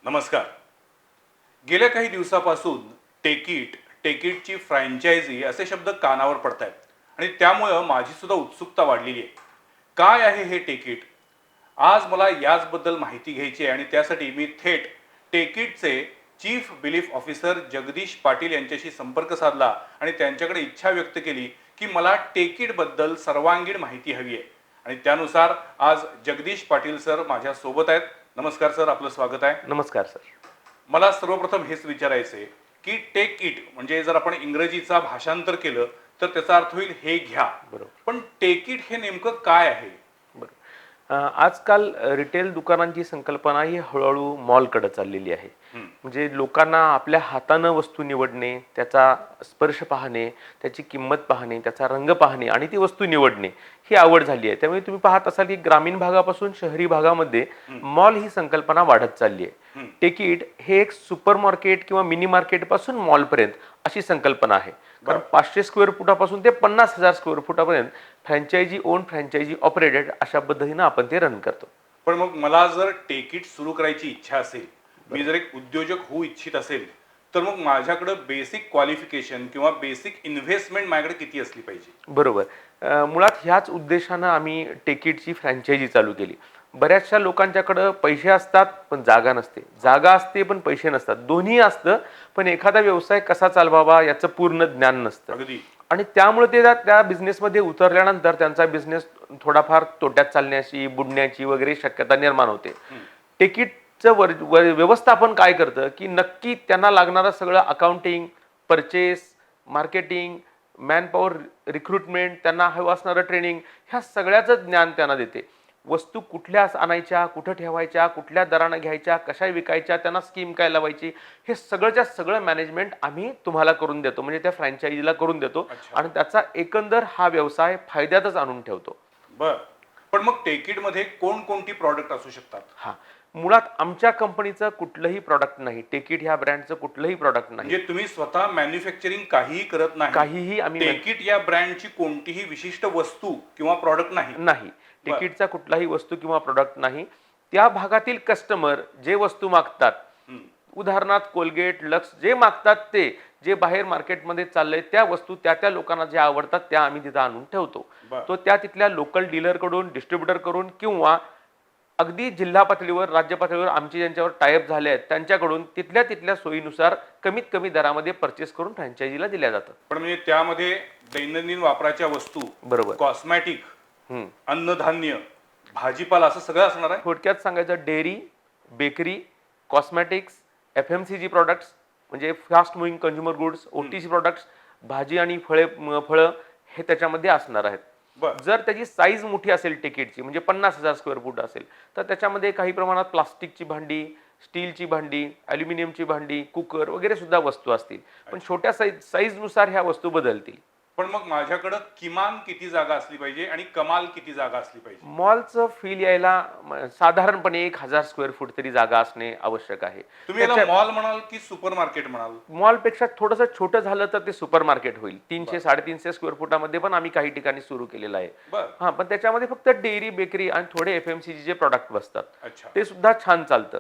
नमस्कार. गेल्या काही दिवसापासून टेकिटची फ्रँचायझी असे शब्द कानावर पडत आहेत आणि त्यामुळं माझी सुद्धा उत्सुकता वाढलेली आहे. काय आहे हे टेकिट? आज मला याचबद्दल माहिती घ्यायची आहे आणि त्यासाठी मी थेट टेकिटचे chief belief officer Jagdish Patil यांच्याशी संपर्क साधला आणि त्यांच्याकडे इच्छा व्यक्त केली की मला टेकिटबद्दल सर्वांगीण माहिती हवी आहे. आणि त्यानुसार आज जगदीश पाटील सर माझ्या सोबत आहेत. नमस्कार सर, आपलं स्वागत आहे. नमस्कार सर. मला सर्वप्रथम हेच विचारायचे की टेक इट म्हणजे जर आपण इंग्रजीचा भाषांतर केलं तर त्याचा अर्थ होईल हे घ्या. बरोबर. पण टेक इट हे नेमकं काय आहे? बरोबर. आजकाल रिटेल दुकानांची संकल्पना ही हळूहळू मॉलकडे चाललेली आहे. म्हणजे लोकांना आपल्या हातानं वस्तू निवडणे, त्याचा स्पर्श पाहणे, त्याची किंमत पाहणे, त्याचा रंग पाहणे आणि ती वस्तू निवडणे ही आवड झाली आहे. त्यामुळे तुम्ही पाहत असाल की ग्रामीण भागापासून शहरी भागामध्ये मॉल ही संकल्पना वाढत चालली आहे. टेकिट हे एक सुपर मार्केट किंवा मिनी मार्केट पासून मॉलपर्यंत अशी संकल्पना आहे. कारण 500 स्क्वेअर फुटापासून ते 50,000 स्क्वेअर फुटापर्यंत फ्रँचायझी ओन, फ्रँचायझी ऑपरेटेड अशा पद्धतीनं आपण ते रन करतो. पण मग मला जर टेकिट सुरू करायची इच्छा असेल, मी जर एक उद्योजक होऊ इच्छित असेल, तर मग माझ्याकडे बेसिक क्वालिफिकेशन किंवा बेसिक इन्व्हेस्टमेंट माझ्याकडे किती असली पाहिजे? बरोबर. मुळात ह्याच उद्देशानं आम्ही टेकिटची फ्रँचायझी चालू केली. बऱ्याचशा लोकांच्याकडं पैसे असतात पण जागा नसते, जागा असते पण पैसे नसतात, दोन्ही असतं पण एखादा व्यवसाय कसा चालवावा याचं पूर्ण ज्ञान नसतं. अगदी. आणि त्यामुळे ते त्या बिझनेसमध्ये उतरल्यानंतर त्यांचा बिझनेस थोडाफार तोट्यात चालण्याची, बुडण्याची वगैरे शक्यता निर्माण होते. टेकिटचं व्यवस्थापन काय करतं की नक्की त्यांना लागणारं सगळं accounting, purchase, marketing, manpower recruitment, त्यांना हवं असणारं ट्रेनिंग, ह्या सगळ्याचं ज्ञान त्यांना देते. वस्तू कुठल्या आणायच्या, कुठं ठेवायच्या, कुठल्या दरानं घ्यायच्या, कशा विकायच्या, त्यांना स्कीम काय लावायची, हे सगळंच्या सगळं मॅनेजमेंट आम्ही तुम्हाला करून देतो, म्हणजे त्या फ्रँचायझीला करून देतो. आणि त्याचा एकंदर हा व्यवसाय फायद्यातच आणून ठेवतो. बर. पण मग टेकिटमध्ये कोणकोणती प्रॉडक्ट असू शकतात? हा, मुळात आमच्या कंपनीचं कुठलंही प्रॉडक्ट नाही, टेकिट ह्या ब्रँडचं कुठलंही प्रॉडक्ट नाही. म्हणजे तुम्ही स्वतः मॅन्युफॅक्चरिंग काहीही करत नाही? काहीही आम्ही टेकिट या ब्रँडची कोणतीही विशिष्ट वस्तू किंवा प्रॉडक्ट नाही. टिकीटचा कुठलाही वस्तू किंवा प्रोडक्ट नाही. त्या भागातील कस्टमर जे वस्तू मागतात, उदाहरणार्थ कोलगेट, लक्स, जे मागतात ते, जे बाहेर मार्केटमध्ये चाललंय त्या वस्तू त्या लोकांना ज्या आवडतात त्या आम्ही तिथं आणून ठेवतो. तो त्या तिथल्या लोकल डीलर कडून, डिस्ट्रीब्युटर कडून किंवा अगदी जिल्हा पातळीवर, राज्य पातळीवर आमचे ज्यांच्यावर टायअप झाले आहेत त्यांच्याकडून तिथल्या सोयीनुसार कमीत कमी दरामध्ये परचेस करून फ्रँचायझीला दिल्या जातात. पण म्हणजे त्यामध्ये दैनंदिन वापराच्या वस्तू, बरोबर, कॉस्मॅटिक, अन्नधान्य, भाजीपाला असं सगळं असणार आहे. थोडक्यात सांगायचं, dairy, bakery, cosmetics, FMCG products म्हणजे fast moving consumer goods, OTC products, भाजी आणि फळं हे त्याच्यामध्ये असणार आहेत. जर त्याची साईज मोठी असेल टेकिटची, म्हणजे 50,000 स्क्वेअर फूट असेल, तर त्याच्यामध्ये काही प्रमाणात प्लास्टिकची भांडी, स्टीलची भांडी, ॲल्युमिनियमची भांडी, कुकर वगैरे सुद्धा वस्तू असतील. पण छोट्या साईजनुसार ह्या वस्तू बदलतील. पण मग माझ्याकडे किमान किती जागा असली पाहिजे आणि कमाल किती जागा असली पाहिजे? मॉलचं फील यायला साधारणपणे 1,000 स्क्वेअर फूट तरी जागा असणे आवश्यक आहे. तुम्ही याला मॉल म्हणाल की सुपर मार्केट म्हणाल? मॉलपेक्षा थोडंसं छोटं झालं तर ते सुपर मार्केट होईल. 300-350 स्क्वेअर फुटामध्ये पण आम्ही काही ठिकाणी सुरू केलेलं आहे. हा, पण त्याच्यामध्ये फक्त डेअरी, बेकरी आणि थोडे FMCG चे प्रॉडक्ट बसतात, ते सुद्धा छान चालतं.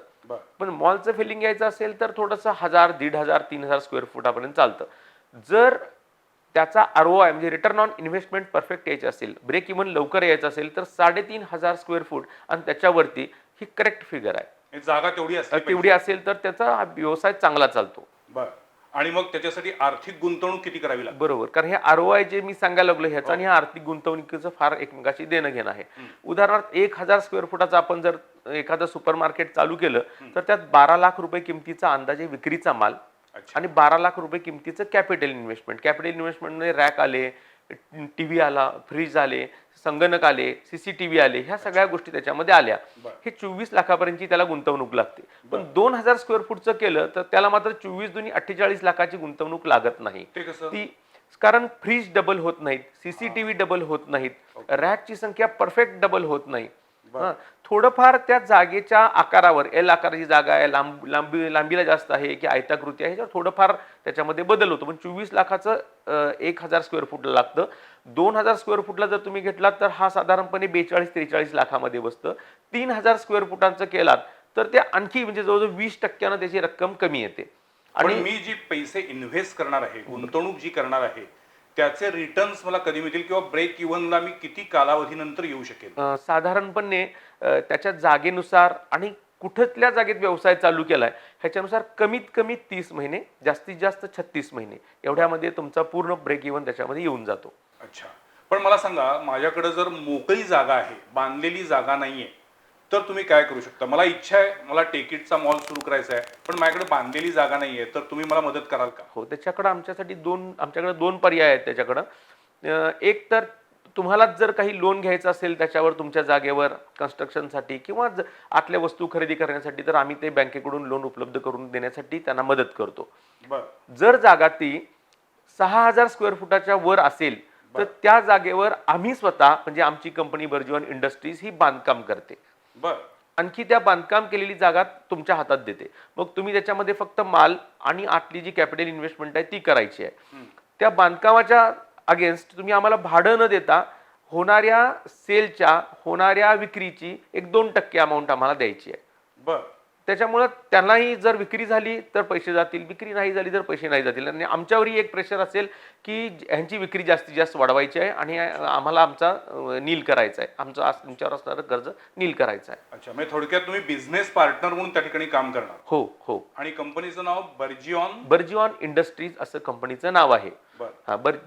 पण मॉलचं फिलिंग यायचं असेल तर थोडंसं 1,000, 1,500, 3,000 स्क्वेअर फुटापर्यंत चालतं. जर त्याचा ROI म्हणजे रिटर्न ऑन इन्व्हेस्टमेंट परफेक्ट यायचं असेल, ब्रेक इव्हन लवकर यायचं असेल तर 3,500 स्क्वेअर फूट आणि त्याच्यावरती ही करेक्ट फिगर आहे. जागा तेवढी असेल तर त्याचा व्यवसाय चांगला चालतो. बरं. आणि मग त्याच्यासाठी आर्थिक गुंतवणूक किती करावी लागते? बरोबर, कारण हे ROI जे मी सांगायला लागलो ह्याचा आणि आर्थिक गुंतवणुकीचं फार एकमेकाशी देणं घेणं आहे. उदाहरणार्थ 1,000 स्क्वेअर फुटाचा आपण जर एखादं सुपर मार्केट चालू केलं तर त्यात 12 लाख रुपये किमतीचा अंदाजे विक्रीचा माल आणि 12 लाख रुपये किमतीचं कॅपिटल इन्व्हेस्टमेंटमध्ये रॅक आले, टीव्ही आला, फ्रीज आले, संगणक आले, CCTV आले, ह्या सगळ्या गोष्टी त्याच्यामध्ये आल्या. हे 24 लाखापर्यंतची त्याला गुंतवणूक लागते. पण 2,000 स्क्वेअर फूटचं केलं तर त्याला मात्र 24 दुनी 48 लाखाची गुंतवणूक लागत नाही. ती कारण फ्रीज डबल होत नाहीत, CCTV डबल होत नाहीत, रॅकची संख्या परफेक्ट डबल होत नाही. हा, थोडंफार त्या जागेच्या आकारावर, एल आकाराची जागा आहे, लांबीला जास्त आहे की आयताकृती आहे, ह्याच्यावर थोडंफार त्याच्यामध्ये बदल होतो. पण 24 लाखाचं 1,000 स्क्वेअर फुटला लागतं. 2,000 स्क्वेअर फुटला जर तुम्ही घेतलात तर हा साधारणपणे 42-43 लाखामध्ये बसतं. 3,000 स्क्वेअर फुटांचं केलात तर ते आणखी म्हणजे जवळजवळ 20% त्याची रक्कम कमी येते. आणि मी जी पैसे इन्व्हेस्ट करणार आहे, गुंतवणूक जी करणार आहे, त्याचे रिटर्न्स मला कधी मिळतील किंवा ब्रेक इव्हनला मी किती कालावधीनंतर येऊ शकेल? साधारणपणे त्याच्या जागेनुसार आणि कुठल्या जागेत व्यवसाय चालू केलाय ह्याच्यानुसार कमीत कमी 30 महिने, जास्तीत जास्त 36 महिने एवढ्यामध्ये तुमचा पूर्ण ब्रेक इव्हन त्याच्यामध्ये येऊन जातो. अच्छा, पण मला सांगा, माझ्याकडे जर मोकळी जागा आहे, बांधलेली जागा नाहीये, तर तुम्ही काय करू शकता? मला इच्छा आहे, मला टेकिटचा मॉल सुरू करायचा आहे, पण माझ्याकडे बांधलेली जागा नाहीये, तर तुम्ही मला मदत कराल का? हो, त्याच्याकडे आमच्याकडे दोन पर्याय आहेत त्याच्याकडं. एक तर तुम्हाला जर काही लोन घ्यायचं असेल त्याच्यावर तुमच्या जागेवर कन्स्ट्रक्शनसाठी किंवा आतल्या वस्तू खरेदी करण्यासाठी, तर आम्ही ते बँकेकडून लोन उपलब्ध करून देण्यासाठी त्यांना मदत करतो. जर जागा ती 6,000 स्क्वेअर फुटाच्या वर असेल तर त्या जागेवर आम्ही स्वतः म्हणजे आमची कंपनी बर्जीवन इंडस्ट्रीज ही बांधकाम करते. आणखी त्या बांधकाम केलेली जागा तुमच्या हातात देते. मग तुम्ही त्याच्यामध्ये फक्त माल आणि आतली जी कॅपिटल इन्व्हेस्टमेंट आहे ती करायची आहे. त्या बांधकामाच्या अगेन्स्ट तुम्ही आम्हाला भाडं न देता होणाऱ्या सेलच्या, होणाऱ्या विक्रीची 1-2% अमाऊंट आम्हाला द्यायची आहे. त्याच्यामुळे त्यांनाही जर विक्री झाली तर पैसे जातील, विक्री नाही झाली तर पैसे नाही जातील. आणि आमच्यावरही एक प्रेशर असेल की ह्यांची विक्री जास्तीत जास्त वाढवायची आहे आणि आम्हाला आमचा नील करायचा आहे, आमचं तुमच्यावर असणारं कर्ज नील करायचं आहे. अच्छा, म्हणजे थोडक्यात तुम्ही बिझनेस पार्टनर म्हणून त्या ठिकाणी काम करणार? हो हो. आणि कंपनीचं नाव बर्जीवन इंडस्ट्रीज असं कंपनीचं नाव आहे.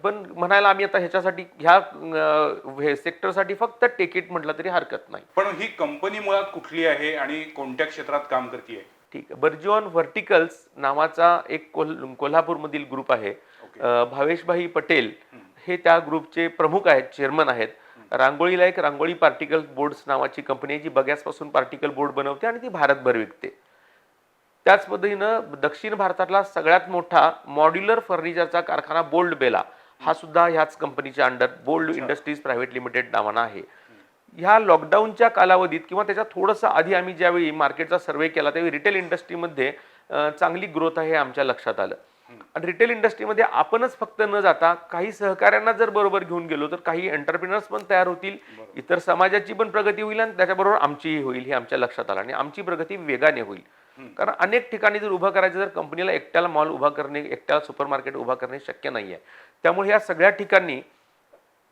पण म्हणायला आम्ही आता ह्याच्यासाठी ह्या सेक्टरसाठी फक्त टेकिट म्हटलं तरी हरकत नाही. पण ही कंपनी मुळात कुठली आहे आणि कोणत्या क्षेत्रात काम करते? ठीक आहे, बर्जीवन व्हर्टिकल्स नावाचा एक कोल्हापूरमधील ग्रुप आहे. भावेशभाई पटेल हे त्या ग्रुपचे प्रमुख आहेत, चेअरमन आहेत. रांगोळीला एक रांगोळी पार्टिकल बोर्ड्स नावाची कंपनी आहे जी बग्यासपासून पार्टिकल बोर्ड बनवते आणि ती भारतभर विकते. त्याच पद्धतीनं दक्षिण भारतातला सगळ्यात मोठा मॉड्युलर फर्निचरचा कारखाना बोल्ड बेला हा सुद्धा ह्याच कंपनीच्या under Bold Industries Private Limited नावानं आहे. ह्या लॉकडाऊनच्या कालावधीत किंवा त्याच्या थोडंसं आधी आम्ही ज्यावेळी मार्केटचा सर्वे केला त्यावेळी रिटेल इंडस्ट्रीमध्ये चांगली ग्रोथ आहे हे आमच्या लक्षात आलं. आणि रिटेल इंडस्ट्रीमध्ये आपणच फक्त न जाता काही सहकाऱ्यांना जर बरोबर घेऊन गेलो तर काही एंटरप्रिनर्स पण तयार होतील, इतर समाजाची पण प्रगती होईल आणि त्याच्याबरोबर आमचीही होईल हे आमच्या लक्षात आलं. आणि आमची प्रगती वेगाने होईल. कारण अनेक ठिकाणी जर उभं करायचं, जर कंपनीला एकट्याला मॉल उभा करणे, एकट्याला सुपर मार्केट उभा करणे शक्य नाही आहे. त्यामुळे या सगळ्या ठिकाणी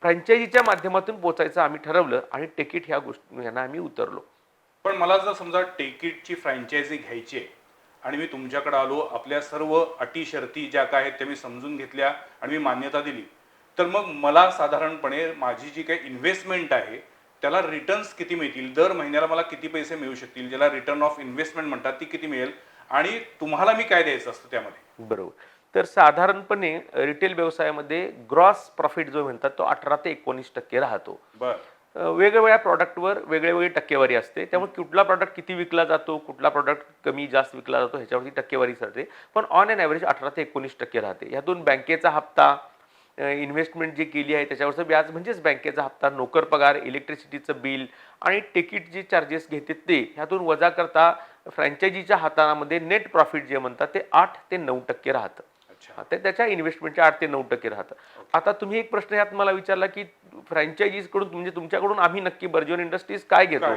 फ्रँचायझीच्या माध्यमातून पोहोचायचं आम्ही ठरवलं आणि टेकिट ह्या गोष्टी यांना आम्ही उतरलो. पण मला जर समजा टेकिटची फ्रँचायझी घ्यायची आहे आणि मी तुमच्याकडे आलो, आपल्या सर्व अटी शर्ती ज्या काय आहेत त्या मी समजून घेतल्या आणि मी मान्यता दिली, तर मग मला साधारणपणे माझी जी काही इन्व्हेस्टमेंट आहे त्याला रिटर्न्स किती मिळतील? दर महिन्याला मला किती पैसे मिळू शकतील? ज्याला रिटर्न ऑफ इन्व्हेस्टमेंट म्हणतात ती किती मिळेल? आणि तुम्हाला मी काय द्यायचं असतं त्यामध्ये? बरोबर. तर साधारणपणे रिटेल व्यवसायामध्ये ग्रॉस प्रॉफिट जो म्हणतात तो 18 ते 19% राहतो. वेगवेगळ्या प्रॉडक्टवर वेगवेगळी टक्केवारी असते. त्यामुळे कुठला प्रॉडक्ट किती विकला जातो, कुठला प्रॉडक्ट कमी जास्त विकला जातो ह्याच्यावरती टक्केवारी ठरते. पण ऑन एन ॲव्हरेज 18 ते 19% राहते. ह्यातून बँकेचा हप्ता, इन्व्हेस्टमेंट जी केली आहे त्याच्यावरचं व्याज म्हणजेच बँकेचा हप्ता, नोकर पगार, इलेक्ट्रिसिटीचं बिल आणि तिकीट जे चार्जेस घेते ते ह्यातून वजा करता फ्रँचायझीच्या हातामध्ये नेट प्रॉफिट जे म्हणतात ते 8 ते 9% राहतं. ते त्याच्या इन्व्हेस्टमेंटच्या 8 ते 9% राहतं. आता तुम्ही एक प्रश्न यात मला विचारला की फ्रँचायझीकडून म्हणजे तुमच्याकडून आम्ही नक्की बर्जीवन इंडस्ट्रीज काय घेतो?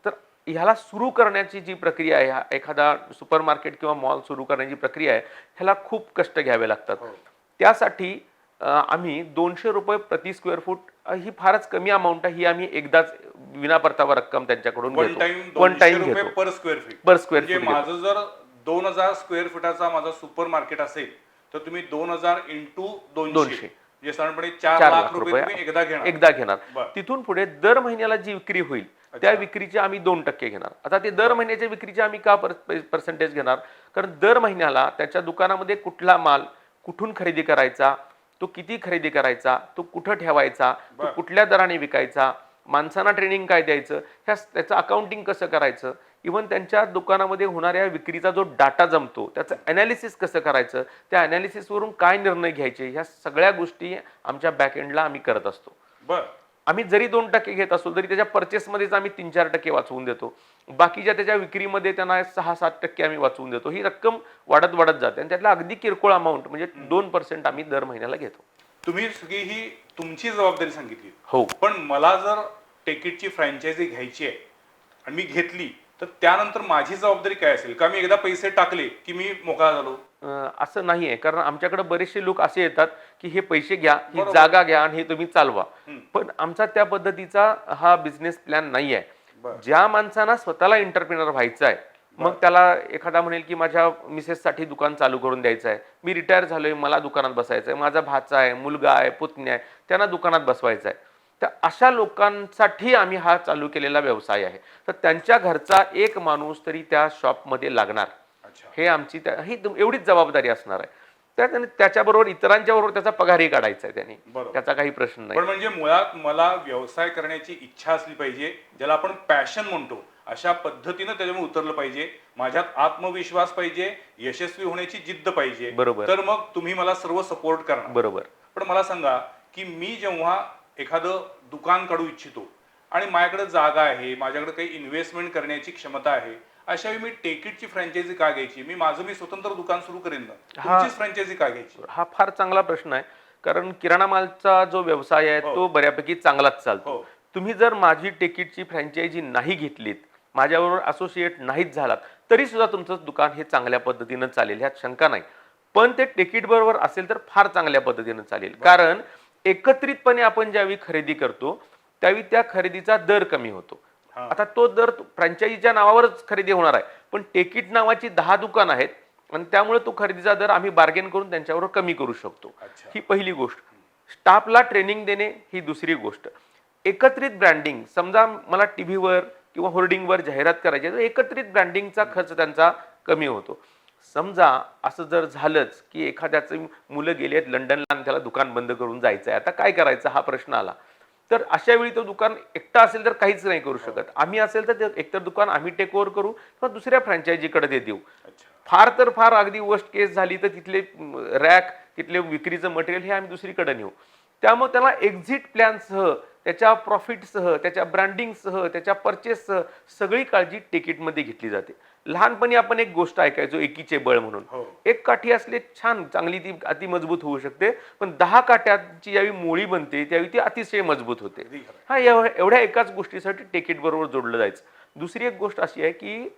तर ह्याला सुरू करण्याची जी प्रक्रिया आहे, एखादा सुपर मार्केट किंवा मॉल सुरू करण्याची प्रक्रिया आहे, ह्याला खूप कष्ट घ्यावे लागतात. त्यासाठी आम्ही 200 रुपये प्रति स्क्वेअर फूट ही फारच कमी अमाऊंट आहे, ही आम्ही एकदाच विना परतावा रक्कम त्यांच्याकडून घेतो. वन टाइम घेतो पर स्क्वेअर फीट. माझं जर 2000 स्क्वेअर फुटाचा माझा सुपर मार्केट असेल तर तुम्ही 2000 × 200 जे साधारणपणे 4 लाख रुपये एकदा घेणार. तिथून पुढे दर महिन्याला जी विक्री होईल त्या विक्रीचे आम्ही 2% घेणार. आता ते दर महिन्याच्या विक्रीचे आम्ही का पर्सेंटेज घेणार? कारण दर महिन्याला त्याच्या दुकानामध्ये कुठला माल कुठून खरेदी करायचा, तो किती खरेदी करायचा, तो कुठं ठेवायचा, तो कुठल्या दराने विकायचा, माणसांना ट्रेनिंग काय द्यायचं, त्याचं अकाउंटिंग कसं करायचं, इव्हन त्यांच्या दुकानामध्ये होणाऱ्या विक्रीचा जो डाटा जमतो त्याचं ॲनालिसिस कसं करायचं, त्या ॲनालिसिसवरून काय निर्णय घ्यायचे, ह्या सगळ्या गोष्टी आमच्या बॅकएंडला आम्ही करत असतो. आम्ही जरी 2% घेत असलो तरी त्याच्या परचेसमध्येच आम्ही 3-4% वाचवून देतो. बाकीच्या त्याच्या विक्रीमध्ये त्यांना 6-7% आम्ही वाचवून देतो. ही रक्कम वाढत वाढत जाते आणि त्यातला अगदी किरकोळ अमाऊंट म्हणजे 2% आम्ही दर महिन्याला घेतो. तुम्ही सगळी ही तुमची जबाबदारी सांगितली. हो. पण मला जर टेकिटची फ्रँचायझी घ्यायची आहे आणि मी घेतली तर त्यानंतर माझी जबाबदारी काय असेल? का मी एकदा पैसे टाकले की मी मोकळा झालो? असं नाहीये, कारण आमच्याकडे बरेचसे लोक असे येतात की हे पैसे घ्या, ही बरोबर. जागा घ्या आणि हे तुम्ही चालवा. हम्म. पण आमचा त्या पद्धतीचा हा बिझनेस प्लॅन नाही आहे. बरं. ज्या माणसांना स्वतःला एंटरप्रिनर व्हायचं आहे, मग त्याला एखादा म्हणेल की माझ्या मिसेससाठी दुकान चालू करून द्यायचं आहे, मी रिटायर झालोय, मला दुकानात बसायचं आहे, माझा भाचा आहे, मुलगा आहे, पुतण्या आहे, त्यांना दुकानात बसवायचं आहे. तर अशा लोकांसाठी आम्ही हा चालू केलेला व्यवसाय आहे. तर त्यांच्या घरचा एक माणूस तरी त्या शॉपमध्ये लागणार, अच्छा. हे आमची ही एवढीच जबाबदारी असणार आहे. त्याच्याबरोबर इतरांच्या बरोबर त्याचा पगारही काढायचा आहे त्यांनी, बरोबर. त्याचा काही प्रश्न नाही. पण म्हणजे मुळात मला व्यवसाय करण्याची इच्छा असली पाहिजे, ज्याला आपण पॅशन म्हणतो, अशा पद्धतीनं त्याच्यामुळे उतरलं पाहिजे. माझ्यात आत्मविश्वास पाहिजे, यशस्वी होण्याची जिद्द पाहिजे. बरोबर. तर मग तुम्ही मला सर्व सपोर्ट करणार. बरोबर. पण मला सांगा की मी जेव्हा एखादं दुकान काढू इच्छितो आणि माझ्याकडे जागा आहे, माझ्याकडे काही इन्व्हेस्टमेंट करण्याची क्षमता आहे, अशा वेळी मी टेकिटची फ्रँचायझी का घ्यायची? मी स्वतंत्र दुकान सुरू करेन ना, तुमचीच फ्रँचायझी का घ्यायची? हा फार चांगला प्रश्न आहे, कारण किराणा मालचा जो व्यवसाय आहे तो बऱ्यापैकी चांगलाच चालतो. हो. तुम्ही जर माझी टेकिटची फ्रँचायझी नाही घेतलीत, माझ्याबरोबर असोसिएट नाहीच झालात, तरी सुद्धा तुमचं दुकान हे चांगल्या पद्धतीनं चालेल, ह्यात शंका नाही. पण ते टिकीट बरोबर असेल तर फार चांगल्या पद्धतीनं चालेल, कारण एकत्रितपणे आपण ज्यावेळी खरेदी करतो त्यावेळी त्या खरेदीचा दर कमी होतो. आता तो दर फ्रँचायझीच्या नावावरच खरेदी होणार आहे, पण टेकिट नावाची 10 दुकान आहेत आणि त्यामुळे तो खरेदीचा दर आम्ही बार्गेन करून त्यांच्यावर कमी करू शकतो. अच्छा. ही पहिली गोष्ट. स्टाफला ट्रेनिंग देणे ही दुसरी गोष्ट. एकत्रित ब्रँडिंग, समजा मला टीव्हीवर किंवा होर्डिंगवर जाहिरात करायची तर एकत्रित ब्रँडिंगचा खर्च त्यांचा कमी होतो. समजा असं जर झालंच की एखाद्याचं मुलं गेले आहेत लंडनला आणि त्याला दुकान बंद करून जायचं आहे, आता काय करायचं हा प्रश्न आला, तर अशा वेळी तो दुकान एकटा असेल तर काहीच नाही करू शकत. आम्ही असेल तर एकतर दुकान आम्ही टेक ओव्हर करू किंवा दुसऱ्या फ्रँचायझीकडे ते देऊ. फार तर फार अगदी वर्स्ट केस झाली तर तिथले रॅक, तिथले विक्रीचं मटेरियल हे आम्ही दुसरीकडे नेऊ. त्यामुळे त्याला एक्झिट प्लॅनसह, त्याच्या प्रॉफिटसह, त्याच्या ब्रँडिंगसह, त्याच्या परचेससह सगळी काळजी टिकीटमध्ये घेतली जाते. लहानपणी आपण एक गोष्ट ऐकायचो, एकीचे बळ म्हणून. एक काठी असले छान चांगली ती अति मजबूत होऊ शकते, पण 10 काठ्यांची ज्यावेळी मोळी बनते त्यावेळी ती अतिशय मजबूत होते. हा, एवढ्या एकाच गोष्टीसाठी टिकीट बरोबर जोडलं जायचं. दुसरी एक गोष्ट अशी आहे की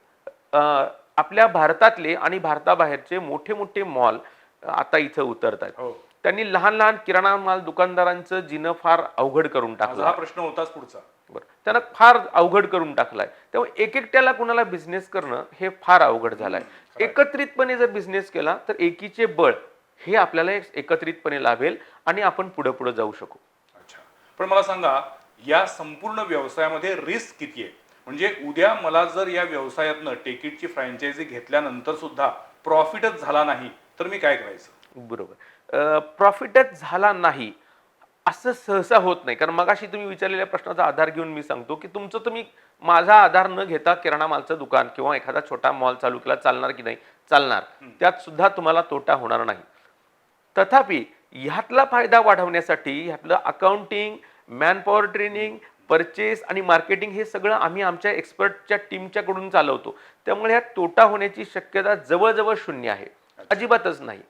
आपल्या भारतातले आणि भारताबाहेरचे मोठे मोठे मॉल आता इथं उतरत आहेत. त्यांनी लहान लहान किराणा माल दुकानदारांचं जिनं फार अवघड करून टाकलं. हा प्रश्न होताच पुढचा. बरं, त्यांना फार अवघड करून टाकलाय. त्यामुळे एकट्याला कुणाला बिझनेस करणं हे फार अवघड झालंय. एकत्रितपणे जर बिझनेस केला तर एकीचे बळ हे आपल्याला एकत्रितपणे लाभेल आणि आपण पुढे पुढे जाऊ शकू. अच्छा. पण मला सांगा, या संपूर्ण व्यवसायामध्ये रिस्क किती आहे? म्हणजे उद्या मला जर या व्यवसायातनं टिकीटची फ्रँचायझी घेतल्यानंतर सुद्धा प्रॉफिटच झाला नाही तर मी काय करायचं? बरोबर. प्रॉफिटच झाला नाही असं सहसा होत नाही, कारण मगाशी तुम्ही विचारलेल्या प्रश्नाचा आधार घेऊन मी सांगतो की तुम्ही माझा आधार न घेता किराणा मालचं दुकान किंवा एखादा छोटा मॉल चालू केला चालणार की नाही? चालणार. त्यात सुद्धा तुम्हाला तोटा होणार नाही. तथापि ह्यातला फायदा वाढवण्यासाठी ह्यातलं अकाउंटिंग, मॅनपॉवर ट्रेनिंग, परचेस आणि मार्केटिंग हे सगळं आम्ही आमच्या एक्सपर्टच्या टीमच्याकडून चालवतो. त्यामुळे ह्यात तोटा होण्याची शक्यता जवळजवळ शून्य आहे, अजिबातच नाही.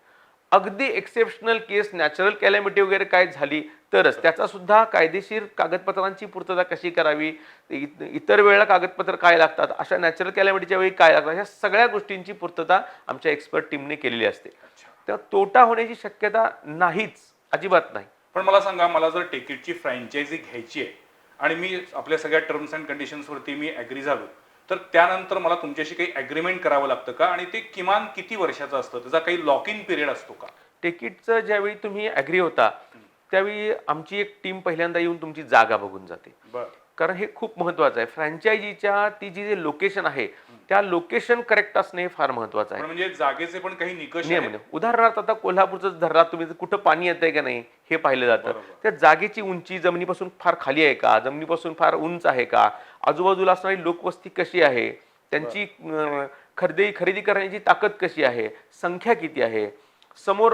अगदी एक्सेप्शनल केस, नॅचरल कॅलॅमिटी वगैरे काय झाली तरच त्याचा सुद्धा कायदेशीर कागदपत्रांची पूर्तता कशी करावी, इतर वेळेला कागदपत्र काय लागतात, अशा नॅचरल कॅलॅमिटीच्या वेळी काय लागतात, ह्या सगळ्या गोष्टींची पूर्तता आमच्या एक्सपर्ट टीमने केलेली असते. तर तोटा होण्याची शक्यता नाहीच, अजिबात नाही. पण मला सांगा, मला जर टिकीटची फ्रँचायझी घ्यायची आहे आणि मी आपल्या सगळ्या टर्म्स अँड कंडिशन्सवरती मी ॲग्री झालो, तर त्यानंतर मला तुमच्याशी काही ॲग्रीमेंट करावं लागतं का? आणि ते किमान किती वर्षाचं असतं? त्याचा काही लॉक इन पिरियड असतो का? तिकीटचं ज्यावेळी तुम्ही ॲग्री होता त्यावेळी आमची एक टीम पहिल्यांदा येऊन तुमची जागा बघून जाते. कारण हे खूप महत्वाचं आहे. फ्रँचायझीच्या ती जी लोकेशन आहे त्या लोकेशन करेक्ट असणे हे फार महत्वाचं आहे. म्हणजे जागेचे पण काही निकष नियम. उदाहरणार्थ आता कोल्हापूरचं धरणात तुम्ही कुठं पाणी येतंय का नाही हे पाहिलं जातं. त्या जागेची उंची जमिनीपासून फार खाली आहे का, जमिनीपासून फार उंच आहे का, आजूबाजूला असणारी लोकवस्ती कशी आहे, त्यांची खरेदी करण्याची ताकद कशी आहे, संख्या किती आहे, समोर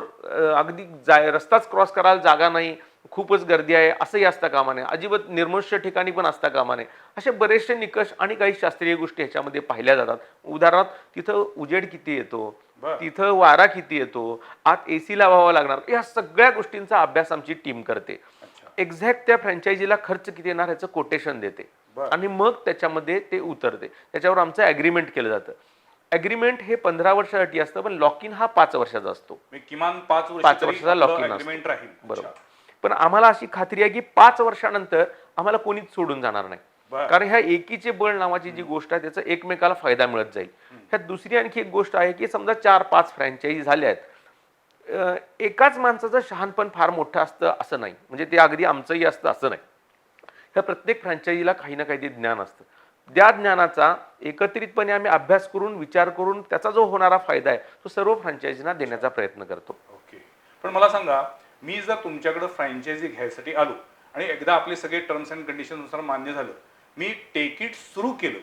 अगदी रस्ताच क्रॉस करायला जागा नाही, खूपच गर्दी आहे असंही असता कामा नये, अजिबात निर्मनुष्य ठिकाणी पण असता कामा नये. असे बरेचसे निकष आणि काही शास्त्रीय गोष्टी ह्याच्यामध्ये पाहिल्या जातात. उदाहरणार्थ तिथं उजेड किती येतो, बर. तिथं वारा किती येतो, आत एसी लावावा लागणार, या सगळ्या गोष्टींचा अभ्यास आमची टीम करते. अच्छा. एक्झॅक्ट त्या फ्रँचायझीला खर्च किती येणार ह्याचं कोटेशन देते बर. आणि मग त्याच्यामध्ये ते उतरते. त्याच्यावर आमचं ॲग्रीमेंट केलं जातं. ॲग्रीमेंट हे 15 वर्षासाठी असतं, पण लॉक इन हा 5 वर्षाचा असतो. म्हणजे किमान 5 वर्ष 5 वर्षाचा लॉक इन अग्रीमेंट राहील. बरोबर. अच्छा. पण आम्हाला अशी खात्री आहे की 5 वर्षानंतर आम्हाला कोणीच सोडून जाणार नाही. बर. कारण ह्या एकीचे बळ नावाची जी गोष्ट आहे त्याचा एकमेकाला फायदा मिळत जाईल. ह्यात दुसरी आणखी एक गोष्ट आहे की समजा 4-5 फ्रँचायझी झाल्या आहेत, एकाच माणसाचं शहाणपण फार मोठं असतं असं नाही, म्हणजे ते अगदी आमचंही असतं असं नाही. ह्या प्रत्येक फ्रँचायझीला काही ना काही ज्ञान असतं. त्या ज्ञानाचा एकत्रितपणे आम्ही अभ्यास करून विचार करून त्याचा जो होणारा फायदा आहे तो सर्व फ्रँचायझींना देण्याचा प्रयत्न करतो. ओके. पण मला सांगा, मी जर तुमच्याकडे फ्रँचायझी घ्यायसाठी आलो आणि एकदा आपले सगळे टर्म्स अँड कंडिशननुसार मान्य झालं, मी टेकिट सुरू केलं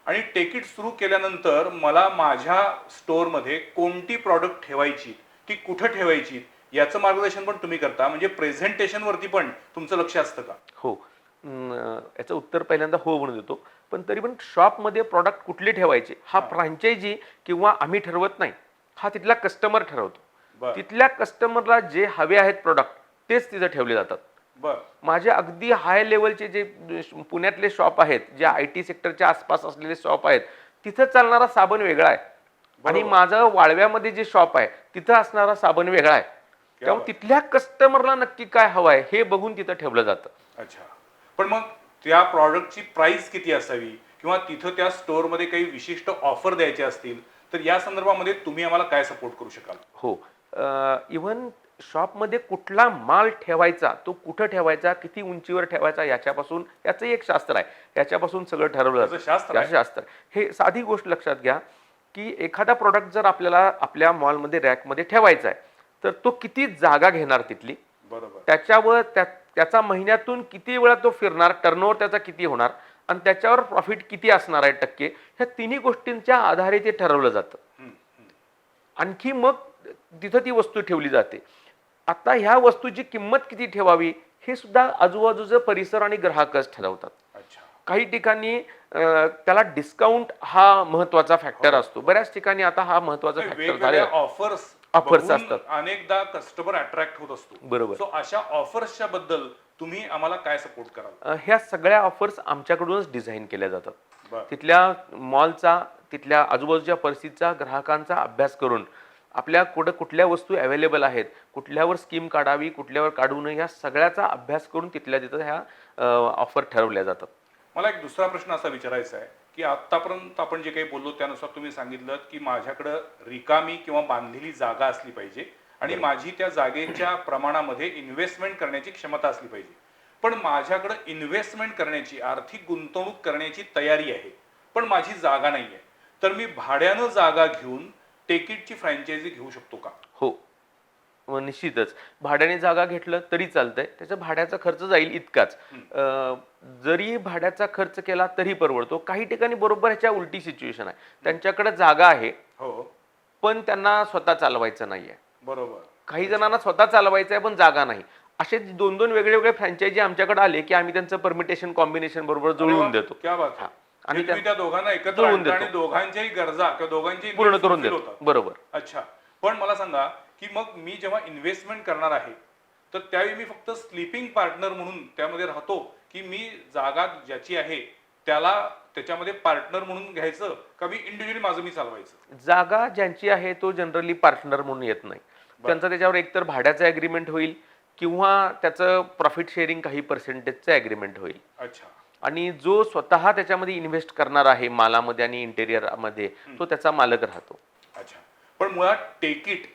आणि टेकिट सुरू केल्यानंतर मला माझ्या स्टोअरमध्ये कोणती प्रॉडक्ट ठेवायची, ती कुठं ठेवायची, याचं मार्गदर्शन पण तुम्ही करता, म्हणजे प्रेझेंटेशनवरती पण तुमचं लक्ष असतं का? हो. याचं उत्तर पहिल्यांदा हो म्हणून देतो. पण तरी पण शॉपमध्ये प्रॉडक्ट कुठले ठेवायचे हा फ्रँचायझी किंवा आम्ही ठरवत नाही, हा तिथला कस्टमर ठरवतो. बर. तिथल्या कस्टमरला जे हवे आहेत प्रॉडक्ट तेच तिथं ठेवले जातात. बर. माझे अगदी हाय लेवलचे जे पुण्यातले शॉप आहेत, जे IT सेक्टरच्या आसपास असलेले शॉप आहेत, तिथं चालणारा साबण वेगळा आहे आणि माझं वाळव्यामध्ये जे शॉप आहे तिथं असणारा साबण वेगळा आहे. त्यामुळे तिथल्या कस्टमरला नक्की काय हवं आहे हे बघून तिथं ठेवलं जातं. अच्छा. पण मग त्या प्रॉडक्टची प्राइस किती असावी किंवा तिथं त्या स्टोअरमध्ये काही विशिष्ट ऑफर द्यायचे असतील तर या संदर्भामध्ये तुम्ही आम्हाला काय सपोर्ट करू शकाल? हो. इव्हन शॉपमध्ये कुठला माल ठेवायचा, तो कुठं ठेवायचा, किती उंचीवर ठेवायचा, याच्यापासून याचं एक शास्त्र आहे. याच्यापासून सगळं ठरवलं त्याचं जातं. शास्त्र आहे? शास्त्र. हे साधी गोष्ट लक्षात घ्या की एखादा प्रॉडक्ट जर आपल्याला आपल्या मॉलमध्ये रॅकमध्ये ठेवायचा आहे तर तो किती जागा घेणार तिथली, बरोबर. त्याच्यावर त्याचा महिन्यातून किती वेळा तो फिरणार, टर्नओव्हर त्याचा किती होणार आणि त्याच्यावर प्रॉफिट किती असणार आहे टक्के, ह्या तिन्ही गोष्टींच्या आधारे ते ठरवलं जातं. आणखी मग तिथं ती वस्तू ठेवली जाते. आता ह्या वस्तूची किंमत किती ठेवावी हे सुद्धा आजूबाजूचं परिसर आणि ग्राहकच ठरवतात. अच्छा. काही ठिकाणी त्याला डिस्काउंट हा महत्वाचा फॅक्टर असतो. बऱ्याच ठिकाणी आता हा महत्वाचा फॅक्टर वेगवेगळ्या झालेला ऑफर्स असतात. अनेकदा कस्टमर अट्रॅक्ट होत असतो. बरोबर. सो अशा ऑफर्सच्या बद्दल तुम्ही आम्हाला काय सपोर्ट कराल? ह्या सगळ्या ऑफर्स आमच्याकडूनच डिझाईन केल्या जातात. बर. तिथल्या मॉलचा, तिथल्या आजूबाजूच्या परिस्थितीचा, ग्राहकांचा अभ्यास करून आपल्या कुठल्या वस्तू अवेलेबल आहेत, कुठल्यावर स्कीम काढावी, कुठल्यावर काढू नये, या सगळ्याचा अभ्यास करून तिथल्या तिथं ह्या ऑफर ठरवल्या जातात. मला एक दुसरा प्रश्न असा विचारायचा आहे की आतापर्यंत आपण जे काही बोललो त्यानुसार तुम्ही सांगितलं की माझ्याकडं रिकामी किंवा बांधलेली जागा असली पाहिजे आणि माझी त्या जागेच्या प्रमाणामध्ये इन्व्हेस्टमेंट करण्याची क्षमता असली पाहिजे. पण माझ्याकडं इन्व्हेस्टमेंट करण्याची, आर्थिक गुंतवणूक करण्याची तयारी आहे, पण माझी जागा नाही आहे, तर मी भाड्यानं जागा घेऊन टेकिटची फ्रँचायझी घेऊ शकतो का? हो, निश्चितच. भाड्याने जागा घेतलं तरी चालतंय, त्याचा भाड्याचा खर्च जाईल इतकाच. जरी भाड्याचा खर्च केला तरी परवडतो. काही ठिकाणी बरोबर ह्याच्या उलटी सिच्युएशन आहे, त्यांच्याकडे जागा आहे हो. पण त्यांना स्वतः चालवायचं नाहीये. बरोबर. काही जणांना स्वतः चालवायचं आहे पण जागा नाही. असे 2-2 वेगळे फ्रँचायझी आमच्याकडे आले की आम्ही त्यांचं परमिटेशन कॉम्बिनेशन बरोबर जुळवून देतो. क्या बात आहे. आणि तुम्ही त्या दोघांना एकत्र जुळवून आणता आणि देतो. दोघांच्याही गरजा किंवा दोघांच्याही पूर्ण needs करून fulfill देतो. होतात. बरोबर. अच्छा. पण मला सांगा की मग मी जेव्हा इन्व्हेस्टमेंट करणार आहे तर त्यावेळी मी फक्त स्लीपिंग पार्टनर म्हणून त्यामध्ये राहतो की मी जागा ज्याची आहे त्याला त्याच्यामध्ये पार्टनर म्हणून घ्यायचं का मी इंडिव्हिज्युअली माझं मी चालवायचं? जागा ज्यांची आहे तो जनरली पार्टनर म्हणून येत नाही. त्यांचा त्याच्यावर एकतर भाड्याचं ॲग्रीमेंट होईल किंवा त्याचं प्रॉफिट शेअरिंग काही पर्सेंटेजचं ॲग्रीमेंट होईल. अच्छा. आणि जो स्वतः त्याच्यामध्ये इन्व्हेस्ट करणार आहे मालामध्ये आणि इंटेरियरमध्ये तो त्याचा मालक राहतो. अच्छा. पण मुळात टेकिट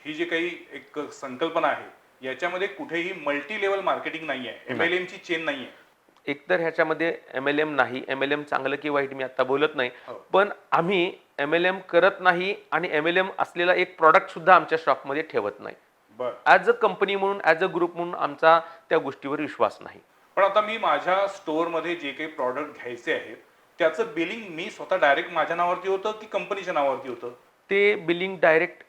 ही जी काही एक संकल्पना आहे याच्यामध्ये कुठेही मल्टी लेवल मार्केटिंग नाही आहे, MLM ची चेन नाही आहे. एकतर ह्याच्यामध्ये MLM नाही. MLM चांगलं की वाईट मी आता बोलत नाही, हो. पण आम्ही MLM करत नाही आणि MLM असलेला एक प्रॉडक्ट सुद्धा आमच्या शॉपमध्ये ठेवत नाही. बर. ॲज अ कंपनी म्हणून, ॲज अ ग्रुप म्हणून आमचा त्या गोष्टीवर विश्वास नाही. पण आता मी माझ्या स्टोअरमध्ये जे काही प्रॉडक्ट घ्यायचे आहेत त्याचं बिलिंग मी स्वतः डायरेक्ट माझ्या नावावरती होतं की कंपनीच्या नावावरती होतं? ते बिलिंग डायरेक्ट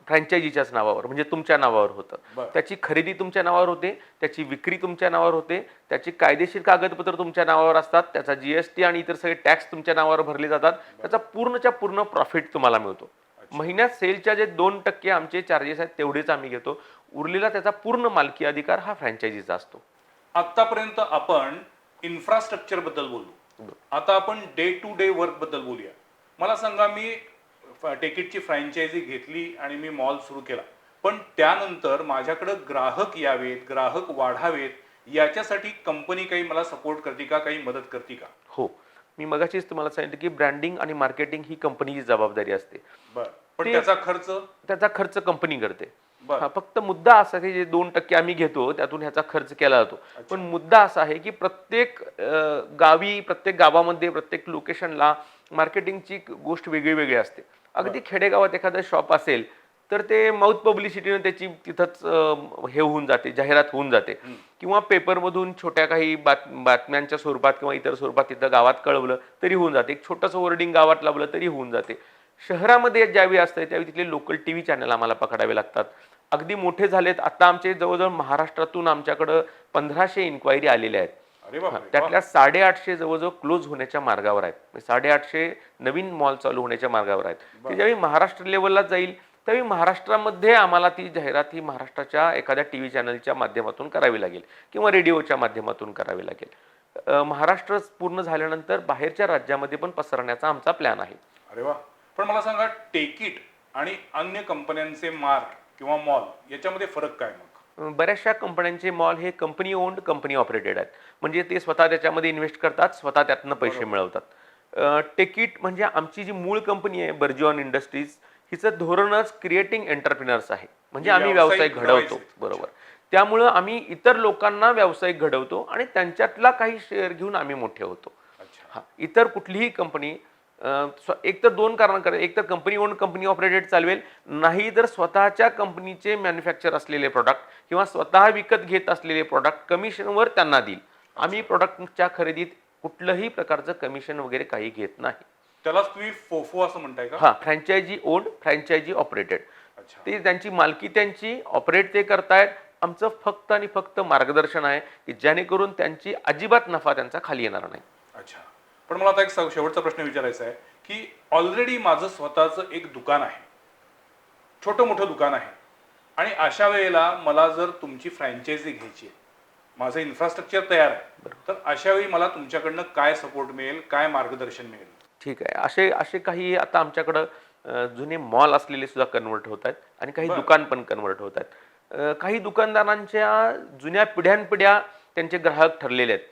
फ्रँचायझीच्याच नावावर म्हणजे तुमच्या नावावर होतं. बरं. त्याची खरेदी तुमच्या नावावर होते, त्याची विक्री तुमच्या नावावर होते, त्याची कायदेशीर कागदपत्र तुमच्या नावावर असतात, त्याचा GST आणि इतर सगळे टॅक्स तुमच्या नावावर भरले जातात. त्याचा पूर्णच्या पूर्ण प्रॉफिट तुम्हाला मिळतो. महिन्यात सेलच्या जे 2% आमचे चार्जेस आहेत तेवढेच आम्ही घेतो. उरलेला त्याचा पूर्ण मालकी अधिकार हा फ्रँचायझीचा असतो. आतापर्यंत आपण इन्फ्रास्ट्रक्चर बद्दल बोललो. आता आपण डे टू डे वर्क बद्दल बोलूया. मला सांगा, मी टेकिटची फ्रँचायझी घेतली आणि मी मॉल सुरू केला, पण त्यानंतर माझ्याकडे ग्राहक यावेत, ग्राहक वाढावेत, याच्यासाठी कंपनी काही मला सपोर्ट करते का, काही मदत करते का? हो, मी मगाशीच तुम्हाला सांगितलं की ब्रँडिंग आणि मार्केटिंग ही कंपनीची जबाबदारी असते. बरं, पण त्याचा खर्च कंपनी करते. बरं. हा, फक्त मुद्दा असा आहे की जे 2% आम्ही घेतो त्यातून ह्याचा खर्च केला जातो. पण मुद्दा असा आहे की प्रत्येक गावी, प्रत्येक गावामध्ये, प्रत्येक लोकेशनला मार्केटिंगची गोष्ट वेगळी वेगळी असते. अगदी खेडेगावात एखादं शॉप असेल तर ते माउथ पब्लिसिटीने त्याची तिथंच हे होऊन जाते, जाहिरात होऊन जाते. किंवा पेपरमधून छोट्या काही बातम्यांच्या स्वरूपात किंवा इतर स्वरूपात तिथं गावात कळवलं तरी होऊन जाते. एक छोटंसं वर्डिंग गावात लावलं तरी होऊन जाते. शहरामध्ये ज्यावेळी असतं त्यावेळी तिथले लोकल TV चॅनल आम्हाला पकडावे लागतात. अगदी मोठे झालेत. आता आमचे जवळजवळ महाराष्ट्रातून आमच्याकडं 1500 इन्क्वायरी आलेल्या आहेत. अरे बापरे, त्यातल्या 850 जवळजवळ क्लोज होण्याच्या मार्गावर आहेत. 850 नवीन मॉल चालू होण्याच्या मार्गावर आहेत. ते ज्यावेळी महाराष्ट्र लेवलला जाईल त्यावेळी महाराष्ट्रामध्ये आम्हाला ती जाहिरात ही महाराष्ट्राच्या एखाद्या TV चॅनलच्या माध्यमातून करावी लागेल किंवा रेडिओच्या माध्यमातून करावी लागेल. महाराष्ट्र पूर्ण झाल्यानंतर बाहेरच्या राज्यामध्ये पण पसरण्याचा आमचा प्लॅन आहे. अरे वा. पण मला सांगा, टेकिट आणि अन्य कंपन्यांचे मार्ट किंवा मॉल याच्यामध्ये फरक काय मग? बऱ्याचशा कंपन्यांचे मॉल हे कंपनी ओन्ड, कंपनी ऑपरेटेड आहेत. म्हणजे ते स्वतः त्याच्यामध्ये इन्व्हेस्ट करतात, स्वतः त्यातनं पैसे मिळवतात. टेकिट म्हणजे आमची जी मूळ कंपनी आहे बर्जिऑन इंडस्ट्रीज, हिचं धोरणच क्रिएटिंग एंटरप्रिनर्स आहे. म्हणजे आम्ही व्यवसाय घडवतो. बरोबर. त्यामुळं आम्ही इतर लोकांना व्यावसायिक घडवतो आणि त्यांच्यातला काही शेअर घेऊन आम्ही मोठे होतो. हा, इतर कुठलीही कंपनी एक तर 2 कारणांकडे, एक तर कंपनी ओन, कंपनी ऑपरेटेड चालवेल, नाही तर स्वतःच्या कंपनीचे मॅन्युफॅक्चर असलेले प्रॉडक्ट किंवा स्वतः विकत घेत असलेले प्रॉडक्ट कमिशनवर त्यांना देईल. आम्ही प्रॉडक्टच्या खरेदीत कुठलंही प्रकारचं कमिशन वगैरे काही घेत नाही. त्यालाच तुम्ही फोफो असं म्हणताय का? हा, फ्रँचायझी ओन्ड, फ्रँचायझी ऑपरेटेड. ते त्यांची मालकी त्यांची, ऑपरेट ते करतायत. आमचं फक्त आणि फक्त मार्गदर्शन आहे की जेणेकरून त्यांची अजिबात नफा त्यांचा खाली येणार नाही. अच्छा. पण मला आता एक शेवटचा प्रश्न विचारायचा आहे की ऑलरेडी माझं स्वतःचं एक दुकान आहे, छोटं मोठं दुकान आहे, आणि अशा वेळेला मला जर तुमची फ्रँचायझी घ्यायची आहे, माझं इन्फ्रास्ट्रक्चर तयार आहे, तर अशा वेळी मला तुमच्याकडनं काय सपोर्ट मिळेल, काय मार्गदर्शन मिळेल? ठीक आहे. असे काही आता आमच्याकडं जुने मॉल असलेले सुद्धा कन्वर्ट होत आहेत आणि काही दुकान पण कन्वर्ट होत आहेत. काही दुकानदारांच्या जुन्या पिढ्यानपिढ्या त्यांचे ग्राहक ठरलेले आहेत.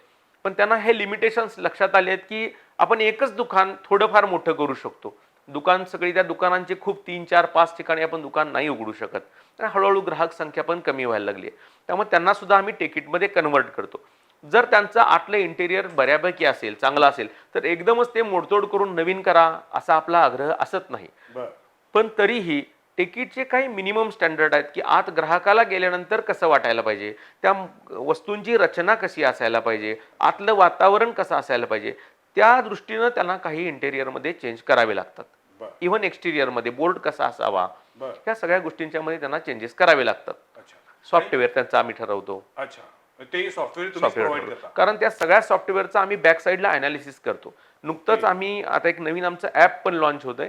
पण त्यांना हे लिमिटेशन्स लक्षात आले आहेत की आपण एकच दुकान थोडंफार मोठं करू शकतो. दुकान सगळी त्या दुकानांचे खूप 3, 4, 5 ठिकाणी आपण दुकान नाही उघडू शकत. तर हळूहळू ग्राहक संख्या पण कमी व्हायला लागली आहे. त्यामुळे त्यांना सुद्धा आम्ही टेकिटमध्ये कन्वर्ट करतो. जर त्यांचं आतलं इंटेरियर बऱ्यापैकी असेल, चांगलं असेल, तर एकदमच ते मोडतोड करून नवीन करा असा आपला आग्रह असत नाही. पण तरीही टिकीटचे काही मिनिमम स्टँडर्ड आहेत की आत ग्राहकाला गेल्यानंतर कसं वाटायला पाहिजे, त्या वस्तूंची रचना कशी असायला पाहिजे, आतलं वातावरण कसं असायला पाहिजे, त्या दृष्टीनं त्यांना काही इंटेरियरमध्ये चेंज करावे लागतात. इव्हन एक्सटिरियरमध्ये बोर्ड कसा असावा, या सगळ्या गोष्टींच्या मध्ये त्यांना चेंजेस करावे लागतात. सॉफ्टवेअर त्यांचा आम्ही ठरवतो. ते सॉफ्टवेअर कारण त्या सगळ्या सॉफ्टवेअरचा आम्ही बॅक साईडला अनालिसिस करतो. नुकतंच आम्ही आता एक नवीन आमचं ॲप पण लॉन्च होतंय.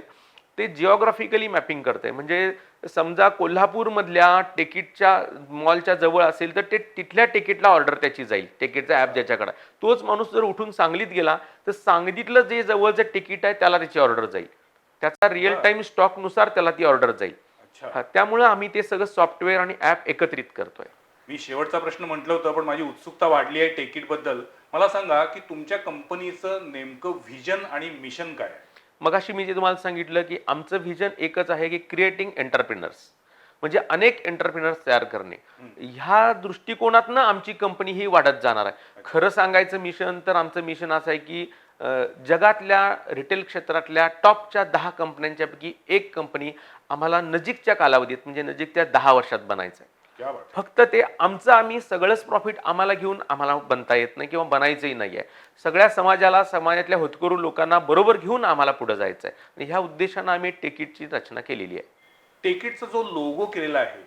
ते जिओग्राफिकली मॅपिंग करते. म्हणजे समजा कोल्हापूरमधल्या टिकीटच्या मॉलच्या जवळ असेल तर ते तिथल्या तिकीटला ऑर्डर त्याची जाईल. तिकीटचा ॲप ज्याच्याकडे, तोच माणूस जर उठून सांगलीत गेला तर सांगलीतलं जे जवळचं तिकीट आहे त्याला त्याची ऑर्डर जाईल. त्याचा रिअल टाइम स्टॉकनुसार त्याला ती ऑर्डर जाईल. त्यामुळे आम्ही ते सगळं सॉफ्टवेअर आणि ॲप एकत्रित करतोय. मी शेवटचा प्रश्न म्हटलं होतं, पण माझी उत्सुकता वाढली आहे टेकिट बद्दल. मला सांगा की तुमच्या कंपनीचं नेमकं व्हिजन आणि मिशन काय आहे? मगाशी मी जे तुम्हाला सांगितलं की आमचं व्हिजन एकच आहे की क्रिएटिंग एंटरप्रिनर्स, म्हणजे अनेक एंटरप्रिनर्स तयार करणे. ह्या दृष्टिकोनातनं आमची कंपनी ही वाढत जाणार आहे. खरं सांगायचं मिशन तर आमचं मिशन असं आहे की जगातल्या रिटेल क्षेत्रातल्या टॉपच्या 10 कंपन्यांच्यापैकी एक कंपनी आम्हाला नजीकच्या कालावधीत म्हणजे नजीकच्या 10 वर्षात बनायचं आहे. क्या बात. फक्त ते आमचं आम्ही सगळंच प्रॉफिट आम्हाला घेऊन आम्हाला बनता येत नाही किंवा बनायचंही नाही आहे. सगळ्या समाजाला, समाजातल्या होतकरू लोकांना बरोबर घेऊन आम्हाला पुढे जायचं आहे आणि ह्या उद्देशानं आम्ही टेकीटची रचना केलेली आहे. टेकिटचा जो लोगो केलेला आहे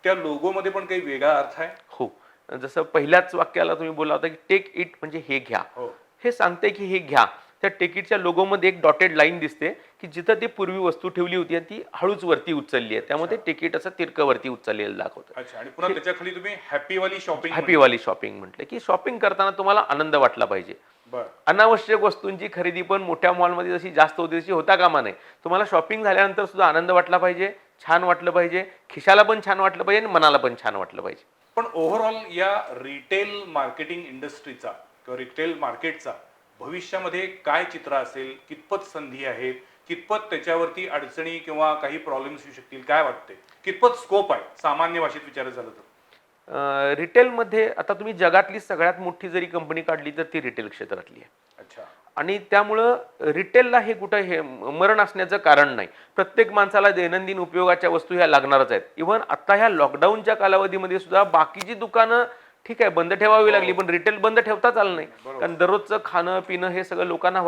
त्या लोगोमध्ये पण काही वेगळा अर्थ आहे. हो, जसं पहिल्याच वाक्याला तुम्ही बोलला होता की टेक इट म्हणजे हे घ्या, हो. हे सांगते की हे घ्या. त्या टेकीटच्या लोगोमध्ये एक डॉटेड लाईन दिसते की जिथं ती पूर्वी वस्तू ठेवली होती आणि ती हळूच वरती उचलली आहे, त्यामुळे ते टिकीट असं तिरकं वरती उचललेलं दाखवतं. अच्छा. आणि पुन्हा त्याच्या खाली तुम्ही हॅपीवाली शॉपिंग. हॅपीवाली शॉपिंग म्हटलं की शॉपिंग करताना तुम्हाला आनंद वाटला पाहिजे. बर. अनावश्यक वस्तूंची खरेदी पण मोठ्या मॉलमध्ये जशी जास्त होती तशी होता कामा नये. तुम्हाला शॉपिंग झाल्यानंतर सुद्धा आनंद वाटला पाहिजे, छान वाटलं पाहिजे, खिशाला पण छान वाटलं पाहिजे आणि मनाला पण छान वाटलं पाहिजे. पण ओव्हरऑल या रिटेल मार्केटिंग इंडस्ट्रीचा किंवा रिटेल मार्केटचा भविष्यामध्ये काय चित्र असेल, कितपत संधी आहेत, कितपत त्याच्यावरती अडचणी किंवा काही प्रॉब्लेम्स येऊ शकतील, काय वाटते, कितपत स्कोप आहे सामान्य भाषेत विचारायचं झालं तर. रिटेलमध्ये आता तुम्ही जगातली सगळ्यात मोठी जरी कंपनी काढली तर ती रिटेल क्षेत्रातली आहे. अच्छा. आणि त्यामुळं रिटेलला हे कुठं हे मरण असण्याचं कारण नाही. प्रत्येक माणसाला दैनंदिन उपयोगाच्या वस्तू ह्या लागणारच आहेत. इव्हन आता ह्या लॉकडाऊनच्या कालावधीमध्ये सुद्धा बाकीची दुकानं ठीक आहे बंद ठेवावी लागली, पण रिटेल बंद ठेवताच आलं नाही. कारण दररोजचं खाणं पिणं हे सगळं लोकांना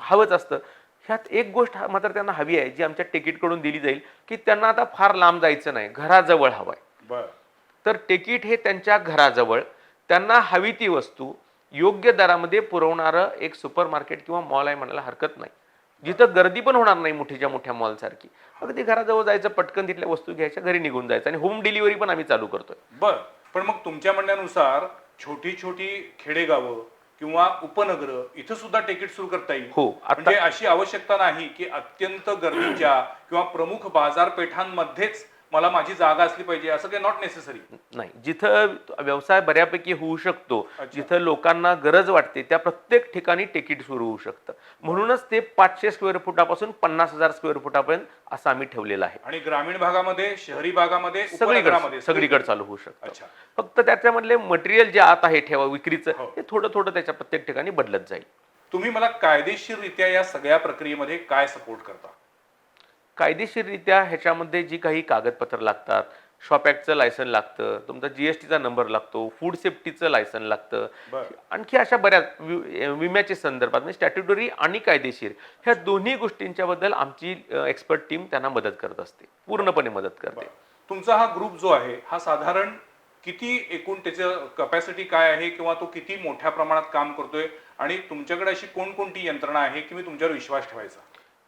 हवंच असतं. ह्यात एक गोष्ट मात्र त्यांना हवी आहे जी आमच्या तिकीटकडून दिली जाईल की त्यांना आता फार लांब जायचं नाही, घराजवळ हवं आहे. बर. तर तिकीट हे त्यांच्या घराजवळ त्यांना हवी ती वस्तू योग्य दरामध्ये पुरवणारं एक सुपर मार्केट किंवा मॉल आहे म्हणायला हरकत नाही, जिथं गर्दी पण होणार नाही मोठीच्या मोठ्या मॉल सारखी. अगदी घराजवळ जायचं, पटकन तिथल्या वस्तू घ्यायच्या, घरी निघून जायचं आणि होम डिलिव्हरी पण आम्ही चालू करतोय. बर. पण मग तुमच्या म्हणण्यानुसार छोटी छोटी खेडेगावं किंवा उपनगर इथं सुद्धा तिकीट सुरू करता येईल. हो, आता म्हणजे अशी आवश्यकता नाही की अत्यंत गर्दीच्या किंवा प्रमुख बाजारपेठांमध्येच मला माझी जागा असली पाहिजे, असं काही नॉट नेसेसरी. नाही, जिथं व्यवसाय बऱ्यापैकी होऊ शकतो, अच्छा. जिथं लोकांना गरज वाटते त्या प्रत्येक ठिकाणी तिकीट सुरू होऊ शकतं. म्हणूनच ते 500 स्क्वेअर फुटापासून 50,000 स्क्वेअर फुटापर्यंत असं आम्ही ठेवलेलं आहे. आणि ग्रामीण भागामध्ये, शहरी भागामध्ये, सगळीकडे उपनगरामध्ये सगळीकडे चालू होऊ शकतं. अच्छा. फक्त त्याच्यामधले मटेरियल जे आत आहे ठेवा विक्रीचं, हो. हे थोडं थोडं त्याच्या प्रत्येक ठिकाणी बदलत जाईल. तुम्ही मला कायदेशीररित्या या सगळ्या प्रक्रियेमध्ये काय सपोर्ट करता. कायदेशीररित्या ह्याच्यामध्ये जी काही कागदपत्र लागतात, शॉप ॲक्टचं लायसन लागतं, तुमचा जीएसटीचा नंबर लागतो, फूड सेफ्टीचं लायसन लागतं, बरं. आणखी अशा बऱ्याच विम्याच्या संदर्भात म्हणजे स्टॅट्युटरी आणि कायदेशीर ह्या दोन्ही गोष्टींच्याबद्दल आमची एक्सपर्ट टीम त्यांना मदत करत असते, पूर्णपणे मदत करते. तुमचा हा ग्रुप जो आहे हा साधारण किती एकूण त्याचं कपॅसिटी काय आहे किंवा तो किती मोठ्या प्रमाणात काम करतोय आणि तुमच्याकडे अशी कोणकोणती यंत्रणा आहे की मी तुमच्यावर विश्वास ठेवायचा.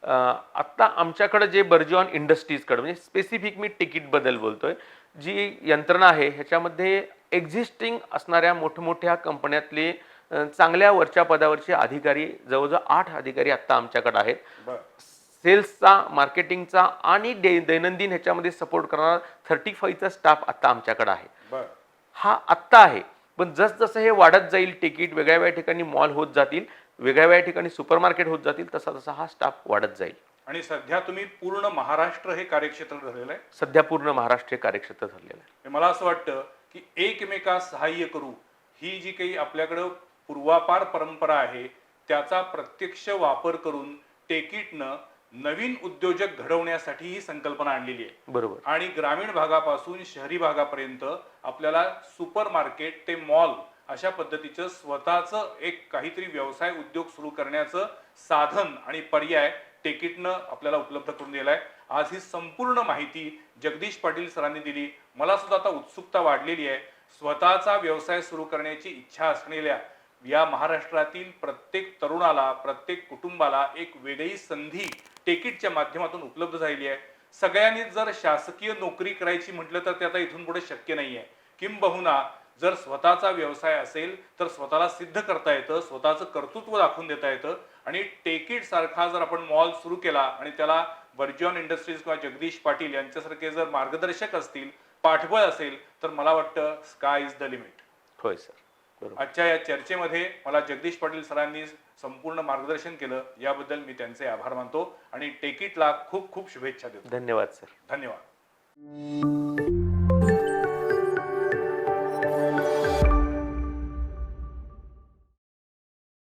आत्ता आमच्याकडे जे बर्जिऑन इंडस्ट्रीजकडे म्हणजे स्पेसिफिक मी तिकीट बद्दल बोलतोय, जी यंत्रणा आहे ह्याच्यामध्ये एक्झिस्टिंग असणाऱ्या मोठमोठ्या कंपन्यातले चांगल्या वरच्या पदावरचे अधिकारी, जवळजवळ 8 अधिकारी आत्ता आमच्याकडे आहेत. बरं. सेल्सचा, मार्केटिंगचा आणि दैनंदिन ह्याच्यामध्ये सपोर्ट करणारा 35चा स्टाफ आत्ता आमच्याकडे आहे. बरं. हा आत्ता आहे, पण जसजसं हे वाढत जाईल, तिकीट वेगळ्या वेगळ्या ठिकाणी मॉल होत जातील, वेगळ्या वेगळ्या ठिकाणी सुपरमार्केट होत जातील, तसा तसा हा स्टाफ वाढत जाईल. आणि सध्या तुम्ही पूर्ण महाराष्ट्र हे कार्यक्षेत्र धरलेलं आहे. सध्या पूर्ण महाराष्ट्र हे कार्यक्षेत्र ठरलेलं आहे. मला असं वाटतं की एकमेकास सहाय्य करू ही जी काही आपल्याकडं पूर्वापार परंपरा आहे त्याचा प्रत्यक्ष वापर करून टेकिटनं नवीन उद्योजक घडवण्यासाठी ही संकल्पना आणलेली आहे. बरोबर. आणि ग्रामीण भागापासून शहरी भागापर्यंत आपल्याला सुपर मार्केट ते मॉल अशा पद्धतीचं स्वतःचं एक काहीतरी व्यवसाय उद्योग सुरू करण्याचं साधन आणि पर्याय टेकिटनं आपल्याला उपलब्ध करून दिलाय. आज ही संपूर्ण माहिती जगदीश पाटील सरांनी दिली. मला सुद्धा आता उत्सुकता वाढलेली आहे. स्वतःचा व्यवसाय सुरू करण्याची इच्छा असलेल्या या महाराष्ट्रातील प्रत्येक तरुणाला, प्रत्येक कुटुंबाला एक वेगळी संधी टेकिटच्या माध्यमातून उपलब्ध झालेली आहे. सगळ्यांनी जर शासकीय नोकरी करायची म्हटलं तर ते आता इथून पुढे शक्य नाही आहे. किंबहुना जर स्वतःचा व्यवसाय असेल तर स्वतःला सिद्ध करता येतं, स्वतःचं कर्तृत्व दाखवून देता येतं. आणि टेकिट सारखा जर आपण मॉल सुरू केला आणि त्याला बर्जिऑन इंडस्ट्रीज किंवा जगदीश पाटील यांच्यासारखे जर मार्गदर्शक असतील, पाठबळ असेल, तर मला वाटतं स्काय इज द लिमिट. होय सर, बरोबर. आजच्या या चर्चेमध्ये मला जगदीश पाटील सरांनी संपूर्ण मार्गदर्शन केलं, याबद्दल मी त्यांचे आभार मानतो आणि टेकिटला खूप खूप शुभेच्छा देतो. धन्यवाद सर. धन्यवाद.